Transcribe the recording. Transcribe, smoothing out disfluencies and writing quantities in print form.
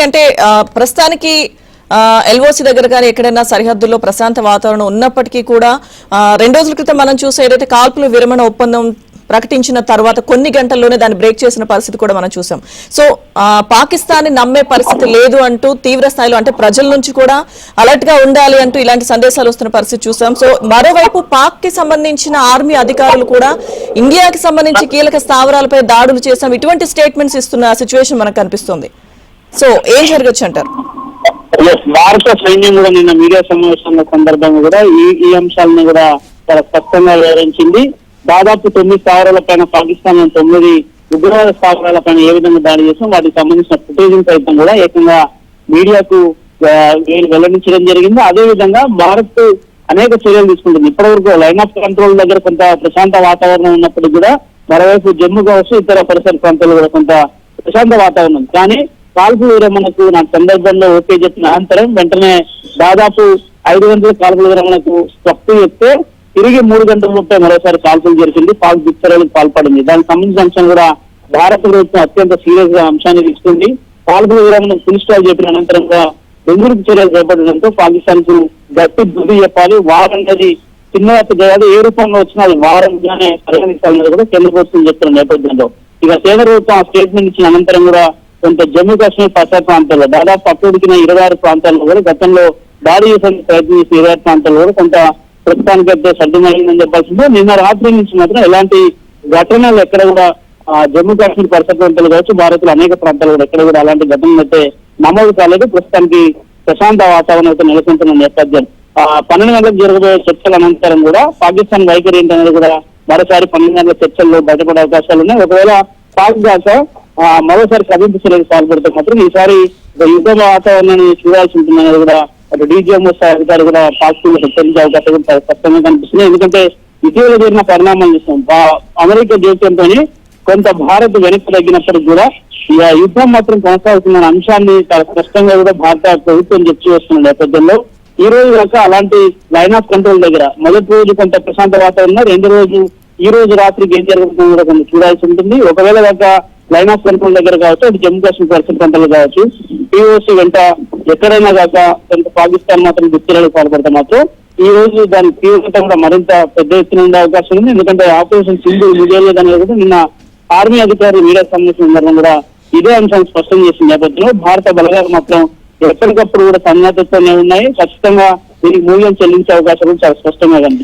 అంటే ప్రస్తుతానికి ఎల్ఓసి దగ్గర కానీ ఎక్కడైనా సరిహద్దుల్లో ప్రశాంత వాతావరణం ఉన్నప్పటికీ కూడా 2 రోజుల క్రితం మనం చూసే ఏదైతే కాల్పుల విరమణ ఒప్పందం ప్రకటించిన తర్వాత కొన్ని గంటల్లోనే దాన్ని బ్రేక్ చేసిన పరిస్థితి కూడా మనం చూసాం. సో పాకిస్తాన్ నమ్మే పరిస్థితి లేదు అంటూ తీవ్ర స్థాయిలో అంటే ప్రజల నుంచి కూడా అలర్ట్ గా ఉండాలి అంటూ ఇలాంటి సందేశాలు వస్తున్న పరిస్థితి చూసాం. సో మరోవైపు పాక్ కి సంబంధించిన ఆర్మీ అధికారులు కూడా ఇండియాకి సంబంధించి కీలక స్థావరాలపై దాడులు చేశాం ఇటువంటి స్టేట్మెంట్స్ ఇస్తున్న సిచ్యువేషన్ మనకు కనిపిస్తుంది. సో ఏం జరగచ్చు అంటారు? భారత సైన్యం కూడా నిన్న మీడియా సమావేశంలో సందర్భంగా కూడా ఈ అంశాలను కూడా చాలా స్పష్టంగా వివరించింది. దాదాపు 9 స్థావరాల పైన పాకిస్తాన్ 9 ఉగ్రవాద స్థావరాల పైన ఏ విధంగా దాడి చేస్తాం వాటికి సంబంధించిన ఫుటేజ్ సైతం కూడా ఏకంగా మీడియాకు వెల్లడించడం జరిగింది. అదే విధంగా భారత్ అనేక చర్యలు తీసుకుంటుంది. ఇప్పటివరకు లైన్ ఆఫ్ కంట్రోల్ దగ్గర కొంత ప్రశాంత వాతావరణం ఉన్నప్పుడు కూడా మరోవైపు జమ్మూ కావచ్చు ఇతర పరిసర ప్రాంతాల్లో కూడా కొంత ప్రశాంత వాతావరణం. కానీ కాల్పుల విరమణకు నా సందర్భంలో ఓకే చెప్పిన అనంతరం వెంటనే దాదాపు 5 గంటల కాల్పుల విరమణకు స్వప్తి చెప్తే తిరిగి 3 గంటల లోపే మరోసారి కాల్పులు జరిగింది. పాక్ దుశ్చర్యలకు పాల్పడింది. దానికి సంబంధించిన అంశం కూడా భారత ప్రభుత్వం అత్యంత సీరియస్ గా అంశాన్ని తీసుకుంది. కాల్పుల విరమణ ఫుల్ స్టాప్ చెప్పిన అనంతరంగా బెంగళూరు చర్యలు చేపట్టడంతో పాకిస్తాన్ కు గట్టి బుద్ధి చెప్పాలి. వారం అనేది చిన్న కాదు, ఏ రూపంలో వచ్చినా అది వారంగానే పరిగణించాలన్నది కూడా కేంద్ర ప్రభుత్వం చెప్తున్న నేపథ్యంలో ఇక కేంద్ర ప్రభుత్వం ఆ స్టేట్మెంట్ ఇచ్చిన అనంతరం కూడా కొంత జమ్మూ కాశ్మీర్ పరిసర ప్రాంతాల్లో దాదాపు అప్పటికిన 26 ప్రాంతాల్లో కూడా గతంలో దాడి చేసేందుకు ప్రయత్నం చేసిన 26 ప్రాంతాల్లో కూడా కొంత ప్రస్తుతానికైతే సర్దుమరిందని చెప్పాల్సిందే. నిన్న రాత్రి నుంచి మాత్రం ఎలాంటి ఘటనలు ఎక్కడ కూడా జమ్మూ కాశ్మీర్ పరిసర ప్రాంతాలు కావచ్చు భారత్లో అనేక ప్రాంతాలు కూడా ఎక్కడ కూడా అలాంటి ఘటనలు అయితే నమోదు కాలేదు. ప్రస్తుతానికి ప్రశాంత వాతావరణం అయితే నెలకొంటున్న నేపథ్యం 12 గంటలకు జరగబోయే చర్చల అనంతరం కూడా పాకిస్తాన్ వైఖరి ఏంటనేది కూడా మరోసారి 12 గంటల చర్చల్లో బయటపడే అవకాశాలు ఉన్నాయి. ఒకవేళ పాక్ దాకా మరోసారి కదింపు చర్యలకు పాల్పడితే మాత్రం ఈసారి యుద్ధ వాతావరణాన్ని చూడాల్సి ఉంటుందనేది కూడా అటు డీజీఎంఓ స్థాయి అధికారి కూడా పాక్ హెచ్చరించే అవకాశం స్పష్టంగా కనిపిస్తుంది. ఎందుకంటే ఇటీవల జరిగిన పరిణామాలు చూస్తాం. అమెరికా జోక్యంతో కొంత భారత్ వెనక్కి తగ్గినప్పటికీ కూడా యుద్ధం మాత్రం కొనసాగుతున్న అంశాన్ని చాలా స్పష్టంగా కూడా భారత ప్రభుత్వం చర్చ చేస్తున్న నేపథ్యంలో ఈ రోజు దాకా అలాంటి లైన్ ఆఫ్ కంట్రోల్ దగ్గర మొదటి రోజు కొంత ప్రశాంత వాతావరణం, ఈ రోజు రాత్రికి ఏం జరుగుతుందో కూడా కొంచెం చూడాల్సి ఉంటుంది. ఒకవేళ దాకా లైన్ ఆఫ్ కంట్రోల్ దగ్గర కావచ్చు అటు జమ్మూ కాశ్మీర్ పరిసర ప్రాంతాల్లో కావచ్చు పిఓసి వెంట ఎక్కడైనా కాక కొంత పాకిస్తాన్ మాత్రం దుశ్చర్యలకు పాల్పడితే మాత్రం ఈ రోజు దాని తీవ్రత కూడా మరింత పెద్ద ఎత్తున ఉండే అవకాశం ఉంది. ఎందుకంటే ఆపరేషన్ సింధు విజయలేదు అనేది కూడా నిన్న ఆర్మీ అధికారులు మీడియా సంబంధించిన సందర్భం కూడా ఇదే అంశాన్ని స్పష్టం చేసిన నేపథ్యంలో భారత బలగాలు మాత్రం ఎప్పటికప్పుడు కూడా సన్నద్ధతోనే ఉన్నాయి. ఖచ్చితంగా దీనికి మూల్యం చెల్లించే అవకాశాలు చాలా స్పష్టంగా కనిపిస్తుంది.